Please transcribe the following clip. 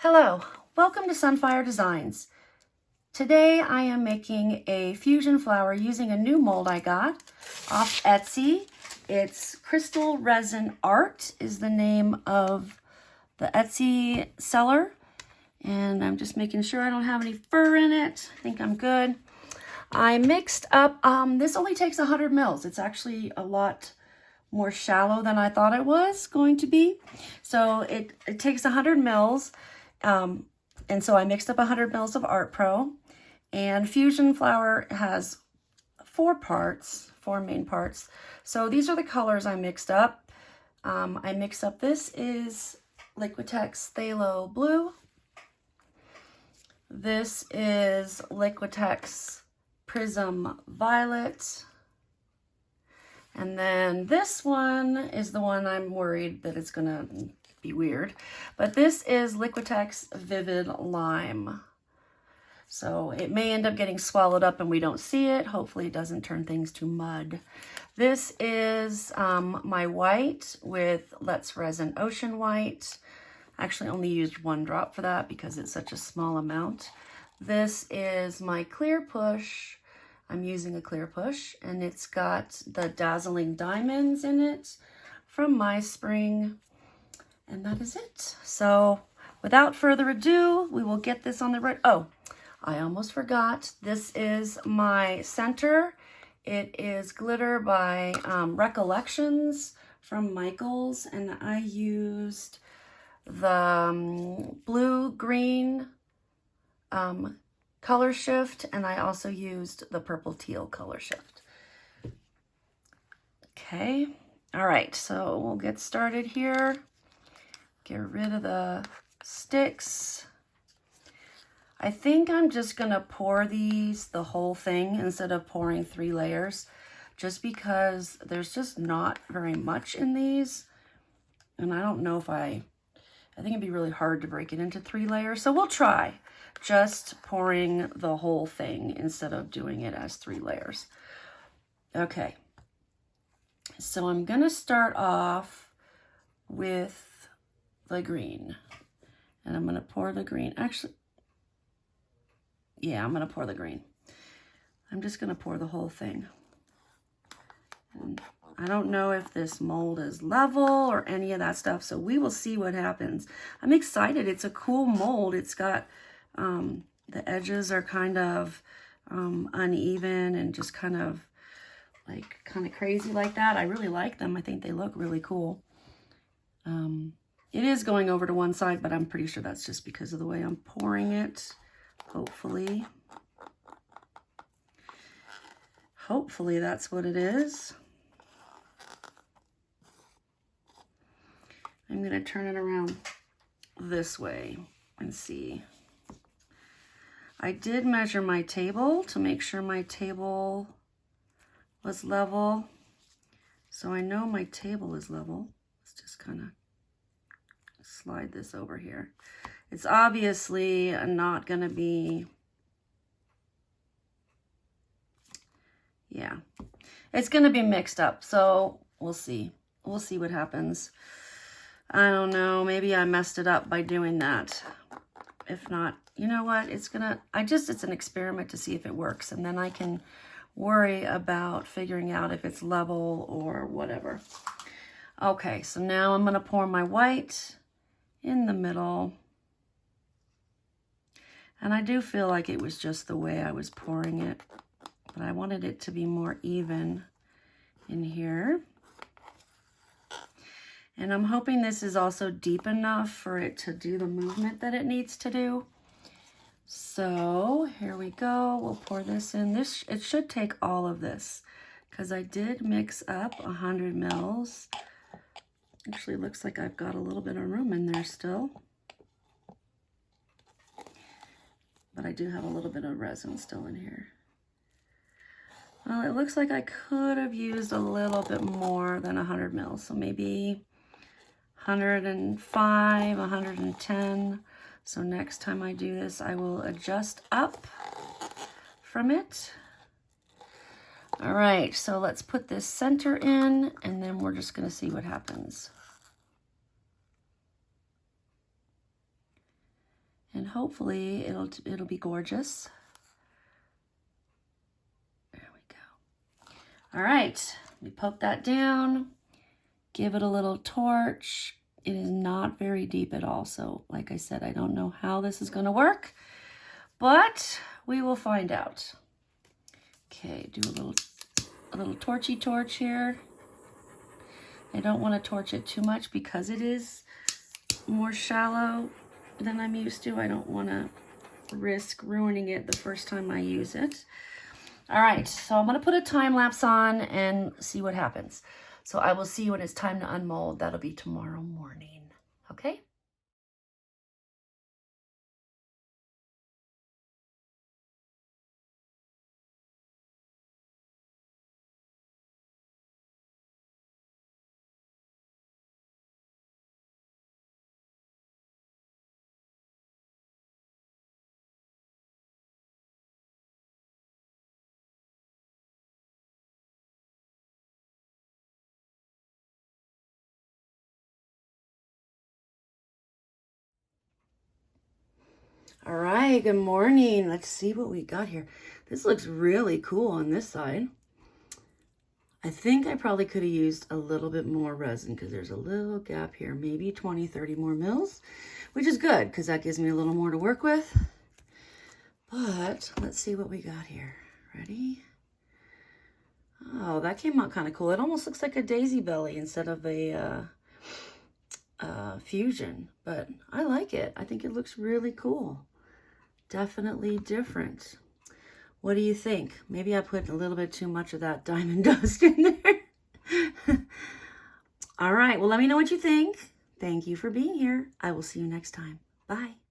Hello, welcome to Sunfire Designs. Today I am making a fusion flower using a new mold I got off Etsy. It's Crystal Resin Art is the name of the Etsy seller. And I'm just making sure I don't have any fur in it. I think I'm good. I mixed up, this only takes 100 mils. It's actually a lot more shallow than I thought it was going to be. So it takes 100 mils. And so I mixed up 100 mils of Art Pro, and Fusion Flower has four main parts. So these are the colors I mixed up. This is Liquitex Phthalo Blue. This is Liquitex Prism Violet. And then this one is the one I'm worried that it's gonna be weird, but this is Liquitex Vivid Lime. So it may end up getting swallowed up and we don't see it. Hopefully it doesn't turn things to mud. This is my white with Let's Resin Ocean White. I actually only used one drop for that because it's such a small amount. This is my Clear Push. I'm using a Clear Push, and it's got the Dazzling Diamonds in it from My Spring. And that is it. So without further ado, we will get this on the right. Oh, I almost forgot. This is my center. It is glitter by Recollections from Michaels. And I used the blue-green color shift. And I also used the purple-teal color shift. Okay. All right. So we'll get started here. Get rid of the sticks. I think I'm just gonna pour these, the whole thing, instead of pouring 3 layers, just because there's just not very much in these. And I don't know if I think it'd be really hard to break it into 3 layers. So we'll try just pouring the whole thing instead of doing it as 3 layers. Okay. So I'm gonna start off with the green, and I'm going to pour the green. Actually, yeah, I'm going to pour the green. I'm just going to pour the whole thing. And I don't know if this mold is level or any of that stuff, so we will see what happens. I'm excited. It's a cool mold. It's got, the edges are kind of uneven and just kind of crazy like that. I really like them. I think they look really cool. It is going over to one side, but I'm pretty sure that's just because of the way I'm pouring it. Hopefully that's what it is. I'm going to turn it around this way and see. I did measure my table to make sure my table was level. So I know my table is level. Let's just kind of slide this over here. It's obviously not going to be, yeah, it's going to be mixed up. So we'll see. We'll see what happens. I don't know. Maybe I messed it up by doing that. If not, you know what? It's an experiment to see if it works. And then I can worry about figuring out if it's level or whatever. Okay, so now I'm going to pour my white in the middle. And I do feel like it was just the way I was pouring it, but I wanted it to be more even in here. And I'm hoping this is also deep enough for it to do the movement that it needs to do. So here we go. We'll pour this in. It should take all of this because I did mix up 100 mils. Actually, it looks like I've got a little bit of room in there still. But I do have a little bit of resin still in here. Well, it looks like I could have used a little bit more than 100 mils. So maybe 105, 110. So next time I do this, I will adjust up from it. All right, so let's put this center in, and then we're just going to see what happens. And hopefully it'll be gorgeous. There we go. All right, we poke that down, give it a little torch. It is not very deep at all, so like I said, I don't know how this is going to work, but we will find out. Okay, do a little torchy torch here. I don't want to torch it too much because it is more shallow than I'm used to. I don't want to risk ruining it the first time I use it. All right, so I'm going to put a time lapse on and see what happens. So I will see you when it's time to unmold. That'll be tomorrow morning. Okay? All right, good morning. Let's see what we got here. This looks really cool on this side. I think I probably could have used a little bit more resin because there's a little gap here, maybe 20, 30 more mils, which is good because that gives me a little more to work with. But let's see what we got here. Ready? Oh, that came out kind of cool. It almost looks like a daisy belly instead of a fusion, but I like it. I think it looks really cool. Definitely different. What do you think? Maybe I put a little bit too much of that diamond dust in there. All right, well, let me know what you think. Thank you for being here. I will see you next time. Bye.